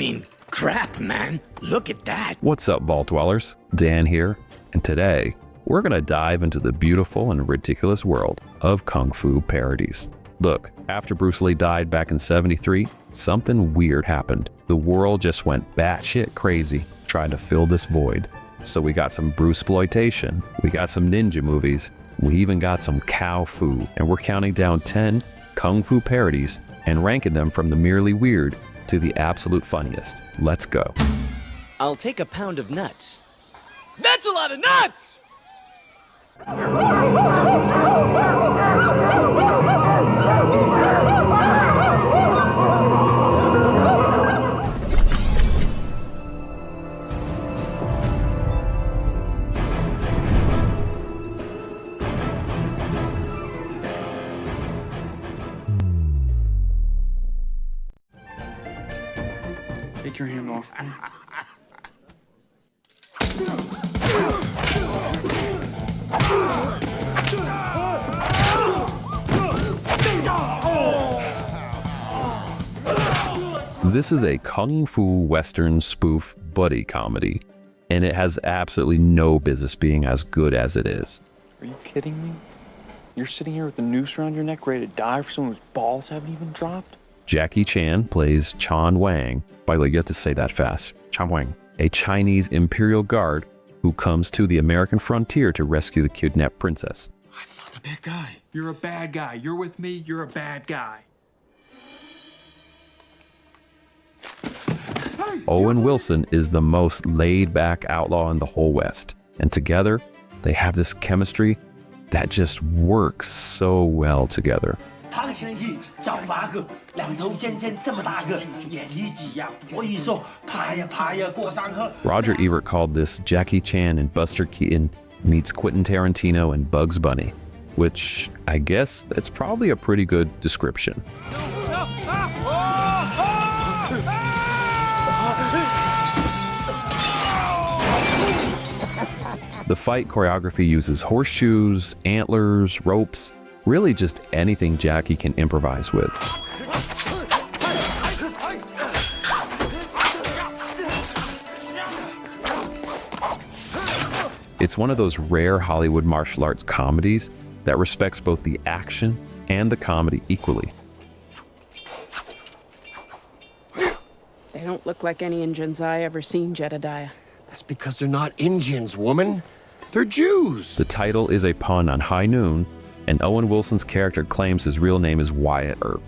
mean, crap, man. Look at that. What's up, Vault Dwellers? Dan here, and today we're gonna dive into the beautiful and ridiculous world of Kung Fu parodies. Look, after Bruce Lee died back in '73, something weird happened. The world just went batshit crazy trying to fill this void. So we got some Bruceploitation, we got some ninja movies, we even got some cow fu, and we're counting down 10 Kung Fu parodies and ranking them from the merely weird to the absolute funniest. Let's go. I'll take a pound of nuts. That's a lot of nuts! Take your hand off me. This is a Kung Fu Western spoof buddy comedy, and it has absolutely no business being as good as it is. Are you kidding me? You're sitting here with the noose around your neck ready to die for someone whose balls haven't even dropped? Jackie Chan plays Chan Wang. By the way, you have to say that fast. Chan Wang, a Chinese imperial guard who comes to the American frontier to rescue the kidnapped princess. I'm not a bad guy. You're a bad guy. You're with me. You're a bad guy. Owen Wilson is the most laid-back outlaw in the whole West, and together they have this chemistry that just works so well together. Roger Ebert called this Jackie Chan and Buster Keaton meets Quentin Tarantino and Bugs Bunny, which I guess that's probably a pretty good description. The fight choreography uses horseshoes, antlers, ropes, really just anything Jackie can improvise with. It's one of those rare Hollywood martial arts comedies that respects both the action and the comedy equally. They don't look like any Indians I ever seen, Jedediah. That's because they're not Indians, woman. They're Jews. The title is a pun on High Noon, and Owen Wilson's character claims his real name is Wyatt Earp.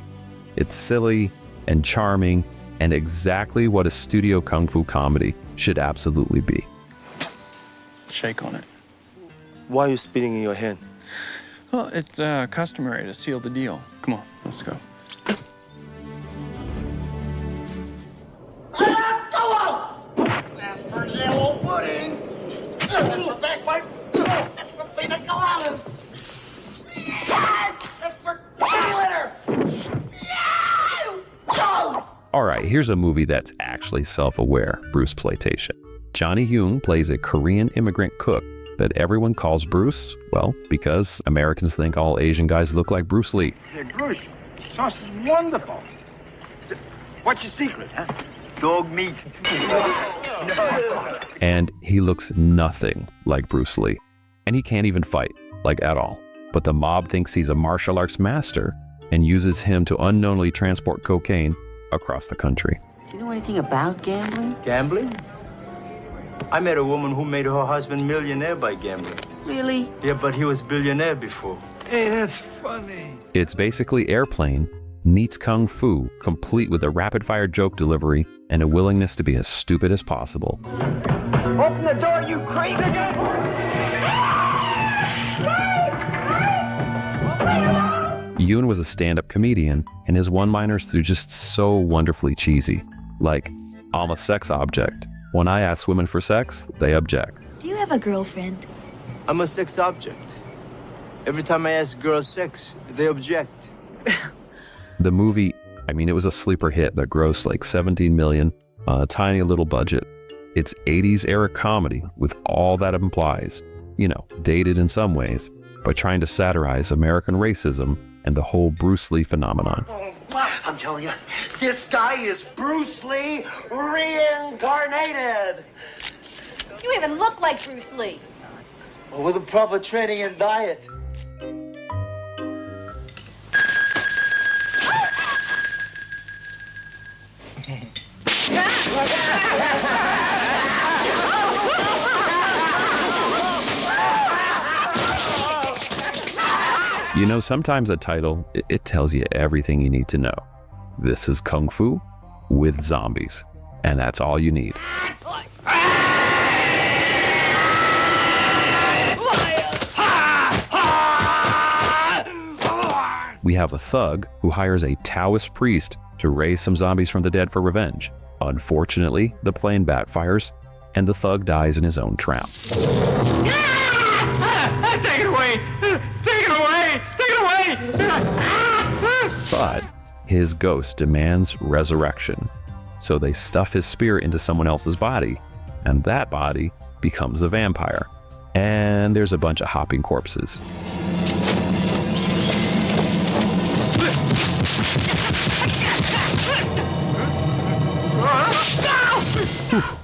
It's silly and charming and exactly what a studio kung fu comedy should absolutely be. Shake on it. Why are you spitting in your hand? Well, it's customary to seal the deal. Come on, let's go. That's for jello pudding. That's for bagpipes. That's for pina coladas. That's for kitty litter. All right, here's a movie that's actually self-aware, Bruceploitation. Johnny Yoon plays a Korean immigrant cook that everyone calls Bruce, well, because Americans think all Asian guys look like Bruce Lee. Hey, Bruce, sauce is wonderful. What's your secret, huh? Dog meat. And he looks nothing like Bruce Lee. And he can't even fight, like at all. But the mob thinks he's a martial arts master and uses him to unknowingly transport cocaine across the country. Do you know anything about gambling? Gambling? I met a woman who made her husband millionaire by gambling. Really? Yeah, but he was billionaire before. Hey, that's funny. It's basically Airplane meets Kung Fu, complete with a rapid-fire joke delivery and a willingness to be as stupid as possible. Open the door, you crazy guy! Yoon was a stand-up comedian, and his one-liners are just so wonderfully cheesy. Like, I'm a sex object. When I ask women for sex, they object. Do you have a girlfriend? I'm a sex object. Every time I ask girls sex, they object. The movie, I mean, it was a sleeper hit that grossed like 17 million, a tiny little budget. It's 80s era comedy with all that implies, you know, dated in some ways, by trying to satirize American racism and the whole Bruce Lee phenomenon. I'm telling you, this guy is Bruce Lee reincarnated. You even look like Bruce Lee. Well, with the proper training and diet. You know, sometimes a title, it tells you everything you need to know. This is Kung Fu with zombies, and that's all you need. We have a thug who hires a Taoist priest to raise some zombies from the dead for revenge. Unfortunately, the plan backfires, and the thug dies in his own trap. Take it away! Take it away! Take it away! But his ghost demands resurrection, so they stuff his spirit into someone else's body, and that body becomes a vampire. And there's a bunch of hopping corpses.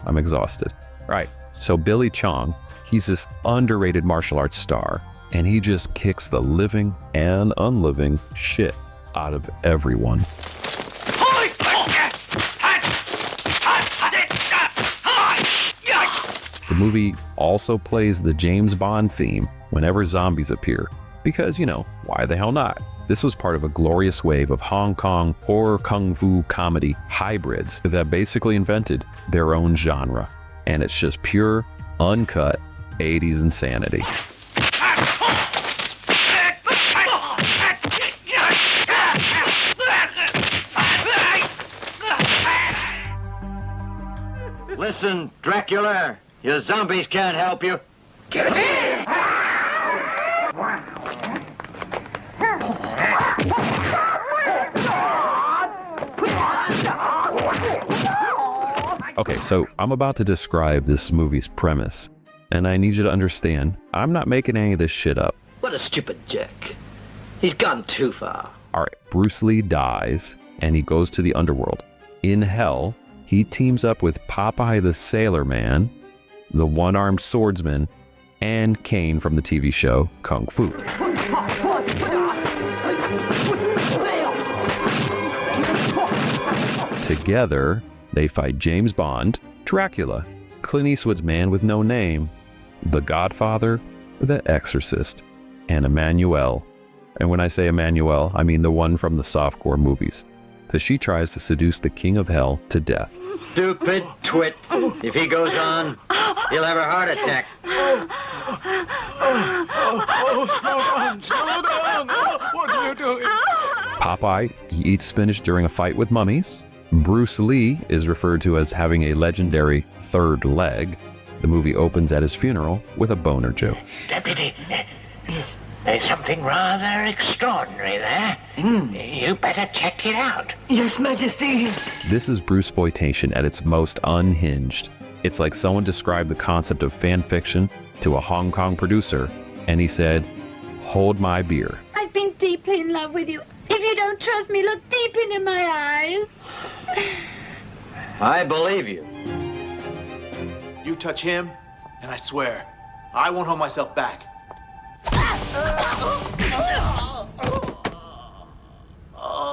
I'm exhausted. Right, so Billy Chong, he's this underrated martial arts star, and he just kicks the living and unliving shit out of everyone. The movie also plays the James Bond theme whenever zombies appear, because, you know, why the hell not? This was part of a glorious wave of Hong Kong horror kung fu comedy hybrids that basically invented their own genre. And it's just pure, uncut 80s insanity. Listen, Dracula, your zombies can't help you. Get here! Okay, so I'm about to describe this movie's premise, and I need you to understand, I'm not making any of this shit up. What a stupid jerk. He's gone too far. Alright, Bruce Lee dies, and he goes to the underworld. In hell, he teams up with Popeye the Sailor Man, the one-armed swordsman, and Kane from the TV show Kung Fu. Together, they fight James Bond, Dracula, Clint Eastwood's Man with No Name, The Godfather, The Exorcist, and Emmanuelle. And when I say Emmanuelle, I mean the one from the softcore movies, because she tries to seduce the King of Hell to death. Stupid twit. If he goes on, he'll have a heart attack. Slow down! What are you doing? Popeye, he eats spinach during a fight with mummies. Bruce Lee is referred to as having a legendary third leg. The movie opens at his funeral with a boner joke. Deputy, there's something rather extraordinary there. You better check it out. Yes, Majesty. This is Bruceploitation at its most unhinged. It's like someone described the concept of fan fiction to a Hong Kong producer, and he said, "Hold my beer." I've been deeply in love with you. If you don't trust me, look deep into my eyes. I believe you. You touch him, and I swear, I won't hold myself back.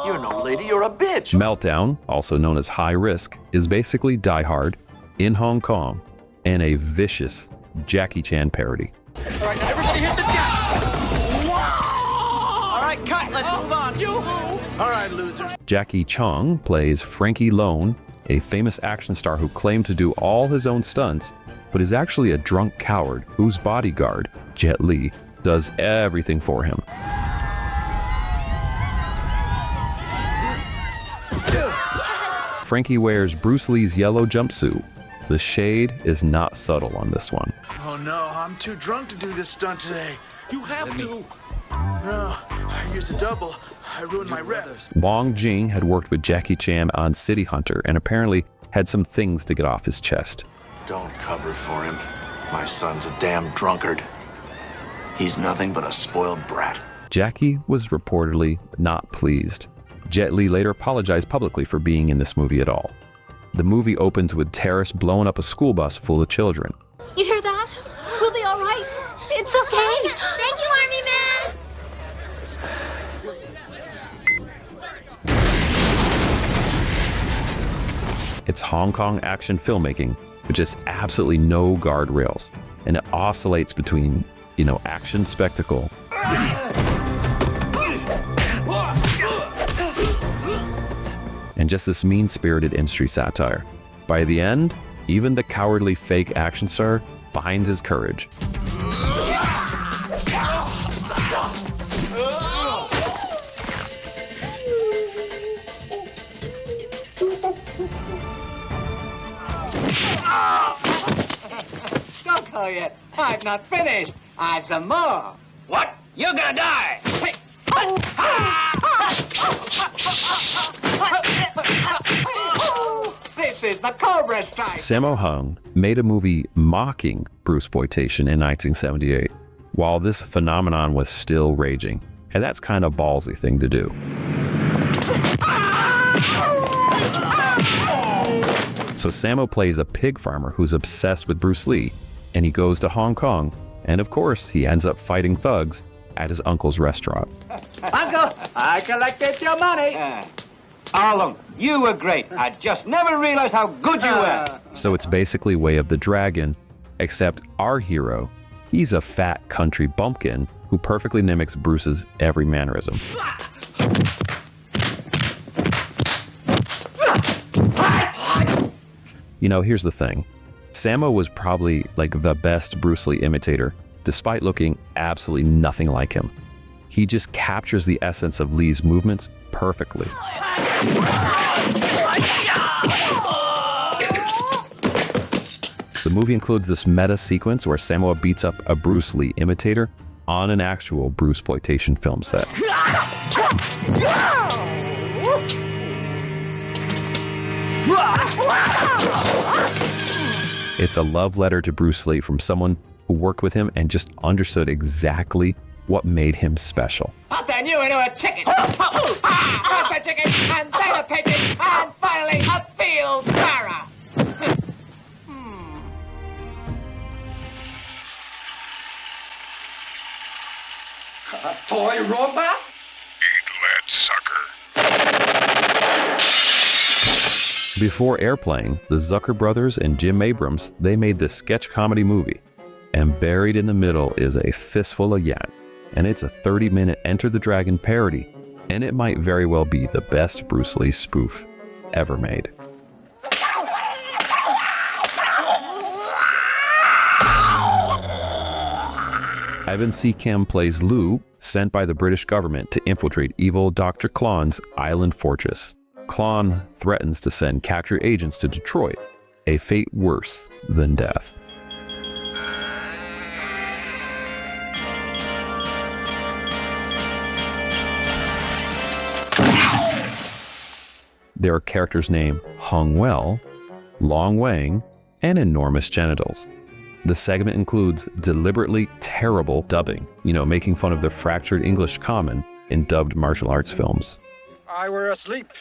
You're no lady, you're a bitch. Meltdown, also known as High Risk, is basically Die Hard in Hong Kong and a vicious Jackie Chan parody. All right, now everybody hit the deck. All right, cut, let's move on. All right, losers. Jackie Chung plays Frankie Lone, a famous action star who claimed to do all his own stunts, but is actually a drunk coward whose bodyguard, Jet Li, does everything for him. Frankie wears Bruce Lee's yellow jumpsuit. The shade is not subtle on this one. Oh no, I'm too drunk to do this stunt today. You have to. No, I used a double. I ruined my rep. Wong Jing had worked with Jackie Chan on City Hunter and apparently had some things to get off his chest. Don't cover for him. My son's a damn drunkard. He's nothing but a spoiled brat. Jackie was reportedly not pleased. Jet Li later apologized publicly for being in this movie at all. The movie opens with terrorists blowing up a school bus full of children. You hear that? We'll be all right. It's okay. Thank you, Army Man. It's Hong Kong action filmmaking with just absolutely no guardrails, and it oscillates between, action spectacle and just this mean-spirited industry satire. By the end, even the cowardly fake action star finds his courage. Don't go yet. I'm not finished. I've some more. What? You're gonna die. Hey. This is the Cobra Strike. Sammo Hung made a movie mocking Bruceploitation in 1978, while this phenomenon was still raging. And that's kind of a ballsy thing to do. So Sammo plays a pig farmer who's obsessed with Bruce Lee, and he goes to Hong Kong, and of course he ends up fighting thugs at his uncle's restaurant. Uncle, I collected your money. All of them. You were great. I just never realized how good you were. So it's basically Way of the Dragon, except our hero, he's a fat country bumpkin who perfectly mimics Bruce's every mannerism. Here's the thing. Sammo was probably like the best Bruce Lee imitator, despite looking absolutely nothing like him. He just captures the essence of Lee's movements perfectly. The movie includes this meta sequence where Sammo beats up a Bruce Lee imitator on an actual Bruceploitation film set. It's a love letter to Bruce Lee from someone who worked with him and just understood exactly what made him special. I'll turn you into a chicken. First a chicken, and then a pigeon, and finally a field sparrow. A toy robot? Eat lead, sucker. Before Airplane, the Zucker brothers and Jim Abrams, they made this sketch comedy movie. And buried in the middle is a fistful of yen. And it's a 30-minute Enter the Dragon parody. And it might very well be the best Bruce Lee spoof ever made. Ivan C. Kim plays Lou, sent by the British government to infiltrate evil Dr. Klon's island fortress. Klon threatens to send captured agents to Detroit, a fate worse than death. There are characters named Hung Well, Long Wang, and enormous genitals. The segment includes deliberately terrible dubbing, making fun of the fractured English common in dubbed martial arts films. If I were asleep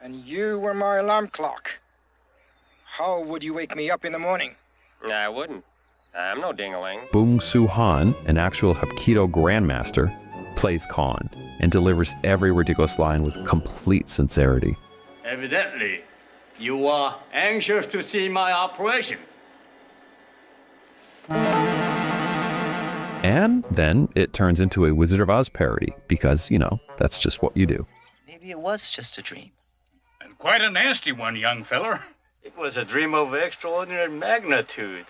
and you were my alarm clock, how would you wake me up in the morning? I wouldn't. I'm no ding-a-ling. Bong Soo-han, an actual Hapkido grandmaster, plays Khan and delivers every ridiculous line with complete sincerity. Evidently, you are anxious to see my operation. And then it turns into a Wizard of Oz parody because, that's just what you do. Maybe it was just a dream. And quite a nasty one, young feller. It was a dream of extraordinary magnitude.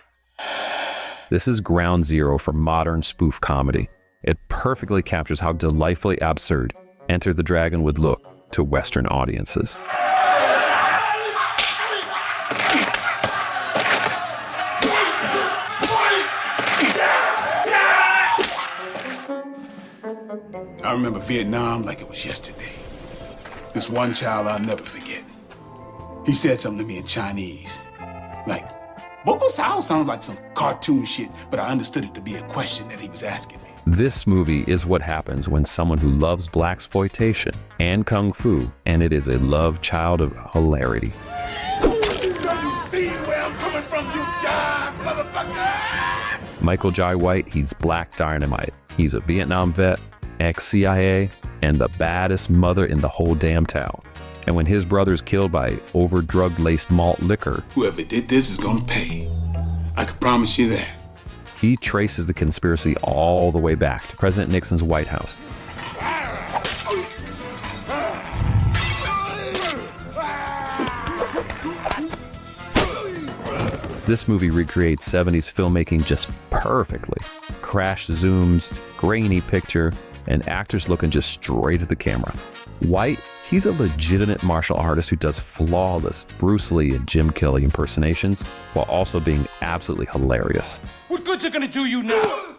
This is ground zero for modern spoof comedy. It perfectly captures how delightfully absurd Enter the Dragon would look to Western audiences. I remember Vietnam like it was yesterday. This one child I'll never forget. He said something to me in Chinese. Like, Bobo Sao sounds like some cartoon shit, but I understood it to be a question that he was asking me. This movie is what happens when someone who loves blaxploitation and kung fu, and it is a love child of hilarity. See where I'm coming from, you jive, motherfucker! Michael Jai White, he's Black Dynamite. He's a Vietnam vet, ex-CIA, and the baddest mother in the whole damn town. And when his brother's killed by over-drugged laced malt liquor, whoever did this is gonna pay. I can promise you that. he traces the conspiracy all the way back to President Nixon's White House. This movie recreates 70s filmmaking just perfectly. Crash zooms, grainy picture, and actors looking just straight at the camera. White, he's a legitimate martial artist who does flawless Bruce Lee and Jim Kelly impersonations while also being absolutely hilarious. What good's it gonna do you now?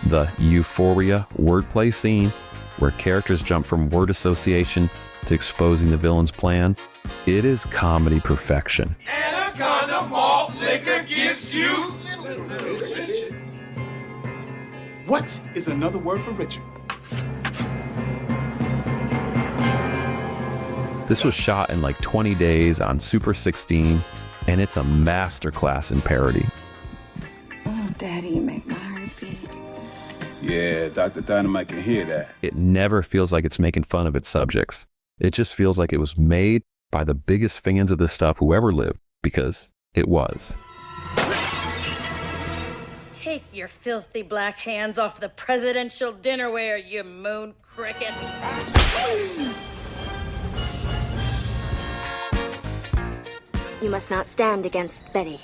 The Euphoria wordplay scene, where characters jump from word association to exposing the villain's plan, it is comedy perfection. Anaconda malt liquor gives you... What is another word for Richard? This was shot in like 20 days on Super 16, and it's a masterclass in parody. Oh, Daddy, you make my heart beat. Yeah, Dr. Dynamite can hear that. It never feels like it's making fun of its subjects. It just feels like it was made by the biggest fans of this stuff who ever lived, because it was. Take your filthy black hands off the presidential dinnerware, you moon cricket. You must not stand against Betty.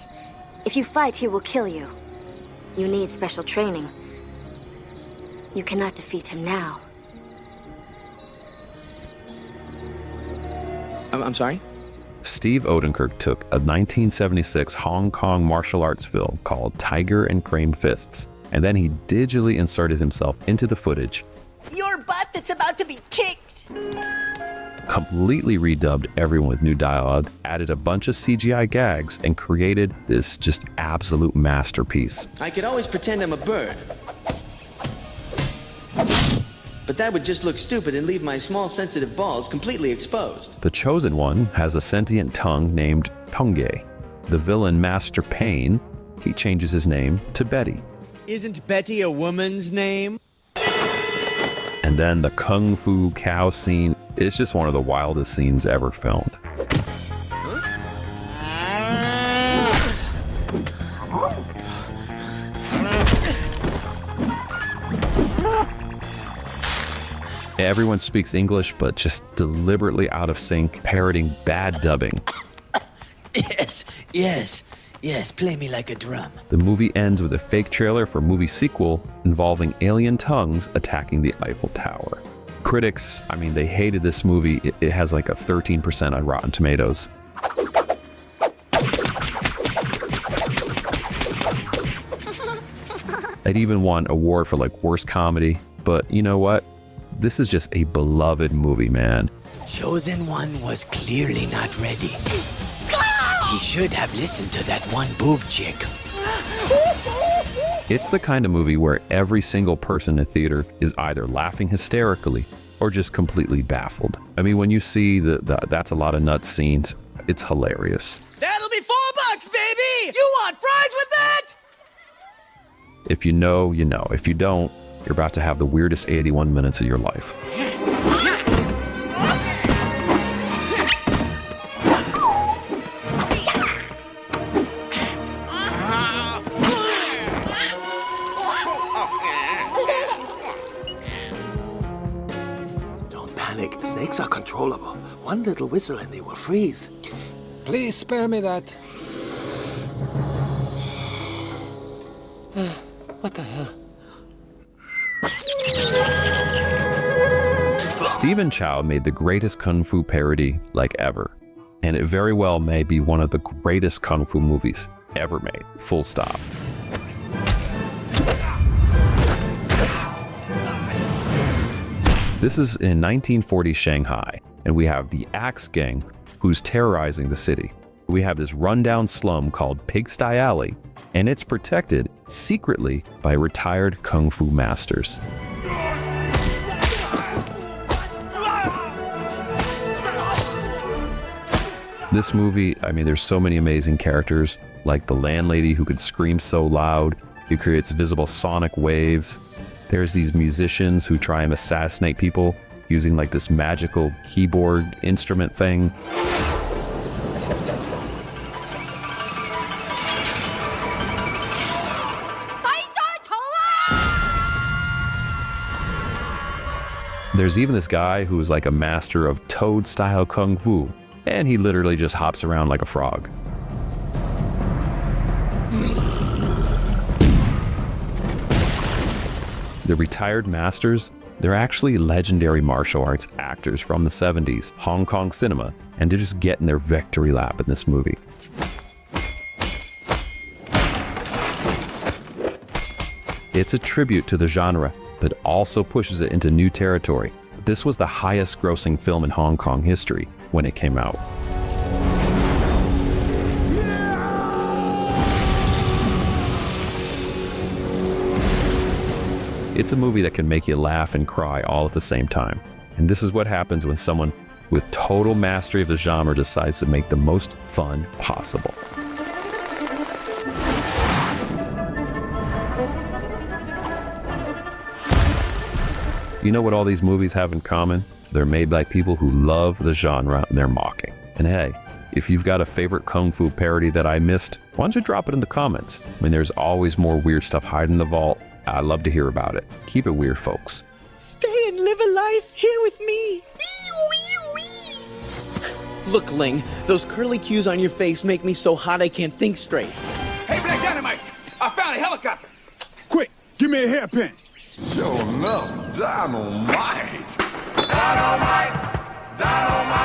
If you fight, he will kill you. You need special training. You cannot defeat him now. I'm sorry? Steve Odenkirk took a 1976 Hong Kong martial arts film called Tiger and Crane Fists, and then he digitally inserted himself into the footage, Your butt that's about to be kicked! completely redubbed everyone with new dialogue, added a bunch of CGI gags, and created this just absolute masterpiece. I could always pretend I'm a bird. But that would just look stupid and leave my small sensitive balls completely exposed. The Chosen One has a sentient tongue named Tongye. The villain Master Payne, he changes his name to Betty. Isn't Betty a woman's name? And then the Kung Fu cow scene is just one of the wildest scenes ever filmed. Everyone speaks English, but just deliberately out of sync, parroting bad dubbing. Yes, play me like a drum. The movie ends with a fake trailer for a movie sequel involving alien tongues attacking the Eiffel Tower. Critics, I mean, they hated this movie. It has like a 13% on Rotten Tomatoes. It even won an award for like worst comedy, but you know what? This is just a beloved movie, man. Chosen One was clearly not ready. He should have listened to that one boob chick. It's the kind of movie where every single person in the theater is either laughing hysterically or just completely baffled. I mean, when you see the that's a lot of nuts scenes, it's hilarious. That'll be $4, baby! You want fries with that? If you know, you know. If you don't, you're about to have the weirdest 81 minutes of your life. Don't panic. Snakes are controllable. One little whistle and they will freeze. Please spare me that. What the hell? Stephen Chow made the greatest Kung Fu parody like ever, and it very well may be one of the greatest Kung Fu movies ever made, full stop. This is in 1940 Shanghai, and we have the Axe Gang who's terrorizing the city. We have this rundown slum called Pigsty Alley, and it's protected secretly by retired kung fu masters. This movie, I mean, there's so many amazing characters, like the landlady who could scream so loud, who creates visible sonic waves. There's these musicians who try and assassinate people using like this magical keyboard instrument thing. There's even this guy who is like a master of toad-style kung fu, and he literally just hops around like a frog. The retired masters, they're actually legendary martial arts actors from the 70s, Hong Kong cinema, and they're just getting their victory lap in this movie. It's a tribute to the genre, but also pushes it into new territory. This was the highest grossing film in Hong Kong history when it came out. It's a movie that can make you laugh and cry all at the same time. And this is what happens when someone with total mastery of the genre decides to make the most fun possible. You know what all these movies have in common? They're made by people who love the genre and they're mocking. And hey, if you've got a favorite kung fu parody that I missed, why don't you drop it in the comments? I mean, there's always more weird stuff hiding in the vault. I love to hear about it. Keep it weird, folks. Stay and live a life here with me. Look, Ling, those curly cues on your face make me so hot I can't think straight. Hey, Black Dynamite! I found a helicopter! Quick, give me a hairpin. Sure enough, dynamite! Dynamite! Dynamite!